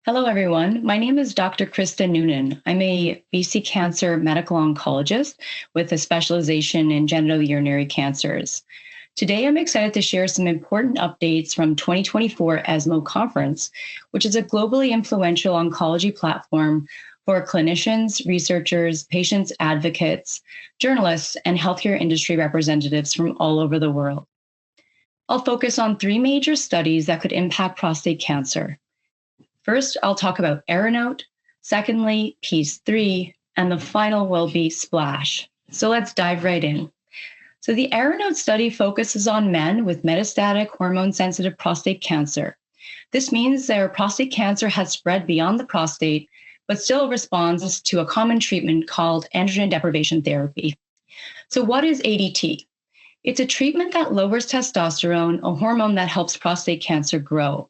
Hello, everyone. My name is Dr. Krista Noonan. I'm a BC Cancer medical oncologist with a specialization in genitourinary cancers. Today, I'm excited to share some important updates from 2024 ESMO Conference, which is a globally influential oncology platform for clinicians, researchers, patients, advocates, journalists, and healthcare industry representatives from all over the world. I'll focus on three major studies that could impact prostate cancer. First, I'll talk about ARANOTE. Secondly, Piece 3, and the final will be SPLASH. So let's dive right in. So the ARANOTE study focuses on men with metastatic hormone-sensitive prostate cancer. This means their prostate cancer has spread beyond the prostate, but still responds to a common treatment called androgen deprivation therapy. So what is ADT? It's a treatment that lowers testosterone, a hormone that helps prostate cancer grow.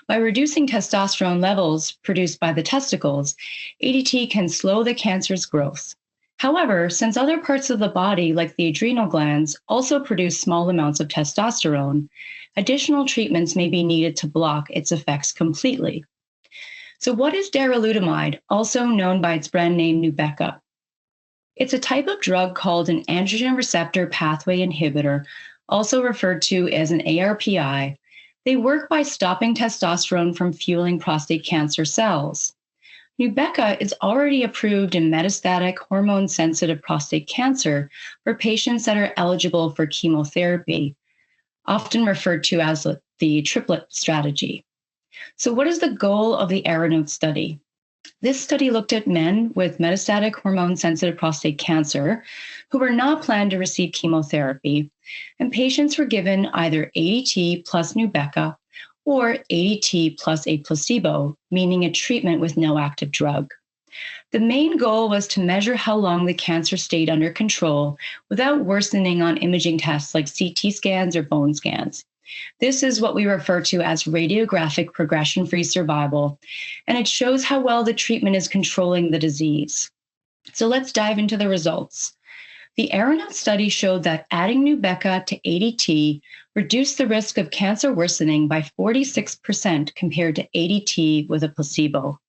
By reducing testosterone levels produced by the testicles, ADT can slow the cancer's growth. However, since other parts of the body, like the adrenal glands, also produce small amounts of testosterone, additional treatments may be needed to block its effects completely. So what is darolutamide, also known by its brand name Nubeqa? It's a type of drug called an androgen receptor pathway inhibitor, also referred to as an ARPI. They work by stopping testosterone from fueling prostate cancer cells. Nubeqa is already approved in metastatic hormone-sensitive prostate cancer for patients that are eligible for chemotherapy, often referred to as the triplet strategy. So what is the goal of the ARANOTE study? This study looked at men with metastatic hormone-sensitive prostate cancer who were not planned to receive chemotherapy, and patients were given either ADT plus Nubeqa or ADT plus a placebo, meaning a treatment with no active drug. The main goal was to measure how long the cancer stayed under control without worsening on imaging tests like CT scans or bone scans. This is what we refer to as radiographic progression-free survival, and it shows how well the treatment is controlling the disease. So let's dive into the results. The ARANOTE study showed that adding Nubeqa to ADT reduced the risk of cancer worsening by 46% compared to ADT with a placebo.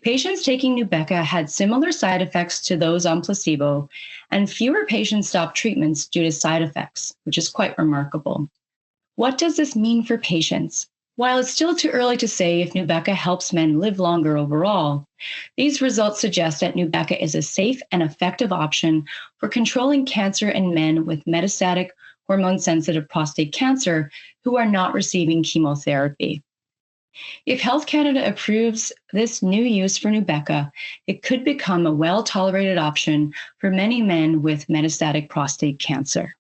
Patients taking Nubeqa had similar side effects to those on placebo, and fewer patients stopped treatments due to side effects, which is quite remarkable. What does this mean for patients? While it's still too early to say if Nubeqa helps men live longer overall, these results suggest that Nubeqa is a safe and effective option for controlling cancer in men with metastatic hormone-sensitive prostate cancer who are not receiving chemotherapy. If Health Canada approves this new use for Nubeqa, it could become a well-tolerated option for many men with metastatic prostate cancer.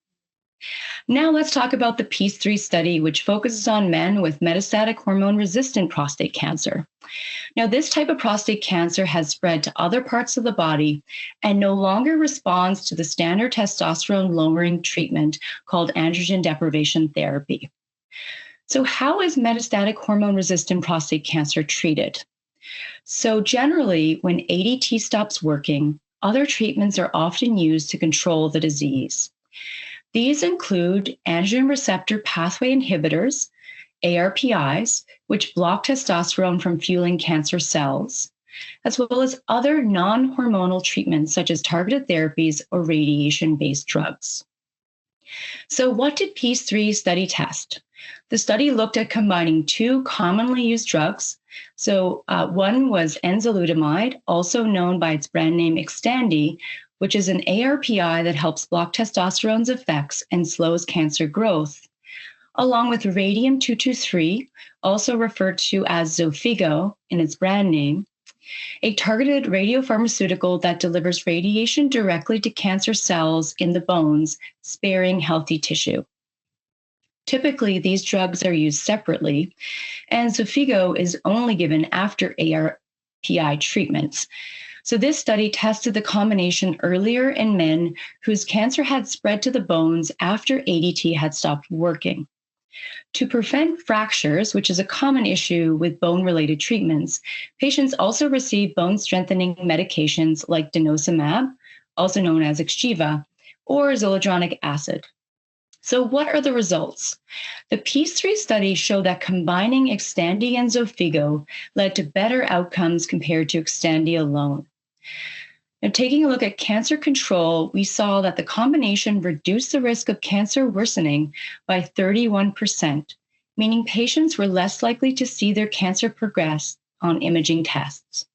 Now let's talk about the Piece 3 study, which focuses on men with metastatic hormone-resistant prostate cancer. Now, this type of prostate cancer has spread to other parts of the body and no longer responds to the standard testosterone-lowering treatment called androgen deprivation therapy. So how is metastatic hormone-resistant prostate cancer treated? So generally, when ADT stops working, other treatments are often used to control the disease. These include androgen receptor pathway inhibitors, ARPIs, which block testosterone from fueling cancer cells, as well as other non-hormonal treatments such as targeted therapies or radiation-based drugs. So what did Piece 3 study test? The study looked at combining two commonly used drugs. So one was enzalutamide, also known by its brand name Xtandi, which is an ARPI that helps block testosterone's effects and slows cancer growth, along with radium-223, also referred to as Xofigo in its brand name, a targeted radiopharmaceutical that delivers radiation directly to cancer cells in the bones, sparing healthy tissue. Typically, these drugs are used separately, and Xofigo is only given after ARPI treatments. So this study tested the combination earlier in men whose cancer had spread to the bones after ADT had stopped working. To prevent fractures, which is a common issue with bone-related treatments, patients also receive bone-strengthening medications like denosumab, also known as Xgeva, or zoledronic acid. So what are the results? The PEACE-3 study showed that combining Xtandi and Xofigo led to better outcomes compared to Xtandi alone. Now, taking a look at cancer control, we saw that the combination reduced the risk of cancer worsening by 31%, meaning patients were less likely to see their cancer progress on imaging tests.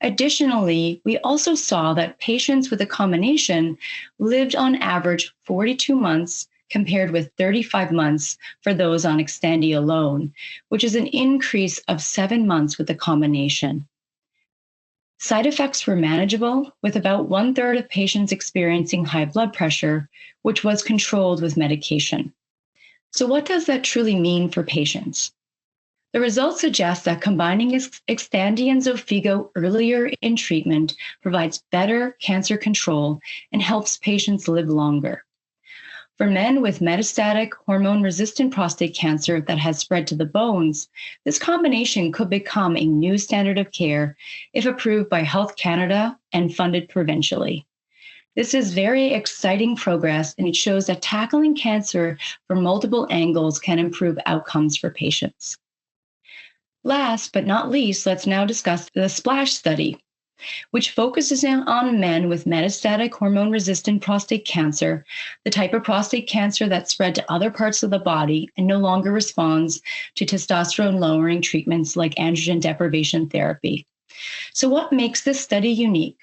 Additionally, we also saw that patients with a combination lived on average 42 months compared with 35 months for those on Xtandi alone, which is an increase of 7 months with the combination. Side effects were manageable, with about 1/3 of patients experiencing high blood pressure, which was controlled with medication. So what does that truly mean for patients? The results suggest that combining Xtandi and Xofigo earlier in treatment provides better cancer control and helps patients live longer. For men with metastatic hormone-resistant prostate cancer that has spread to the bones, this combination could become a new standard of care if approved by Health Canada and funded provincially. This is very exciting progress, and it shows that tackling cancer from multiple angles can improve outcomes for patients. Last but not least, let's now discuss the SPLASH study, which focuses on men with metastatic hormone-resistant prostate cancer, the type of prostate cancer that spread to other parts of the body and no longer responds to testosterone-lowering treatments like androgen deprivation therapy. So what makes this study unique?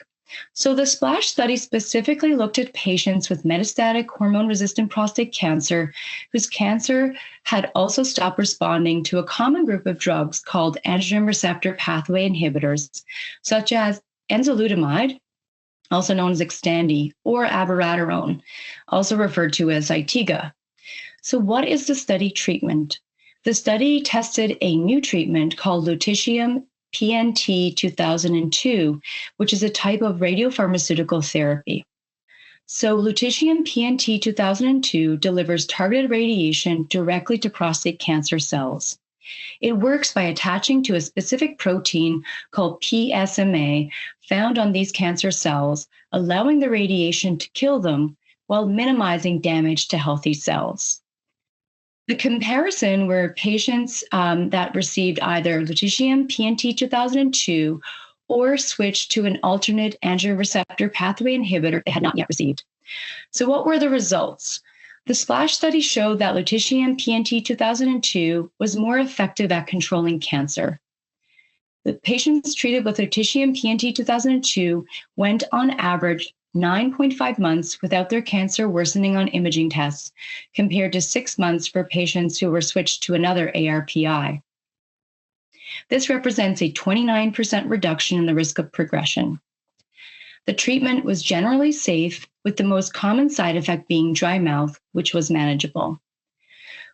So the SPLASH study specifically looked at patients with metastatic hormone-resistant prostate cancer whose cancer had also stopped responding to a common group of drugs called androgen receptor pathway inhibitors, such as enzalutamide, also known as Xtandi, or abiraterone, also referred to as Zytiga. So what is the study treatment? The study tested a new treatment called lutetium PNT 2002, which is a type of radiopharmaceutical therapy. So lutetium PNT 2002 delivers targeted radiation directly to prostate cancer cells. It works by attaching to a specific protein called PSMA found on these cancer cells, allowing the radiation to kill them while minimizing damage to healthy cells. The comparison were patients that received either lutetium PNT 2002 or switched to an alternate androgen receptor pathway inhibitor they had not yet received. So what were the results? The SPLASH study showed that lutetium PNT 2002 was more effective at controlling cancer. The patients treated with lutetium PNT 2002 went on average 9.5 months without their cancer worsening on imaging tests, compared to 6 months for patients who were switched to another ARPI. This represents a 29% reduction in the risk of progression. The treatment was generally safe, with the most common side effect being dry mouth, which was manageable.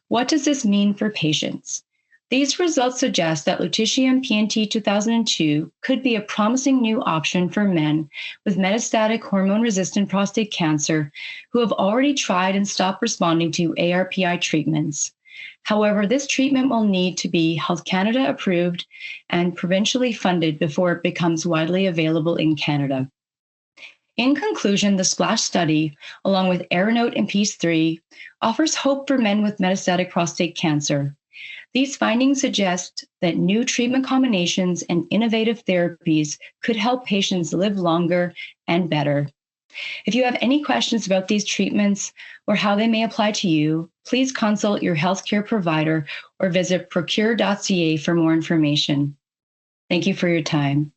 What does this mean for patients? These results suggest that lutetium PNT 2002 could be a promising new option for men with metastatic hormone-resistant prostate cancer who have already tried and stopped responding to ARPI treatments. However, this treatment will need to be Health Canada approved and provincially funded before it becomes widely available in Canada. In conclusion, the SPLASH study, along with ARANOTE and PEACE-3, offers hope for men with metastatic prostate cancer. These findings suggest that new treatment combinations and innovative therapies could help patients live longer and better. If you have any questions about these treatments or how they may apply to you, please consult your healthcare provider or visit procure.ca for more information. Thank you for your time.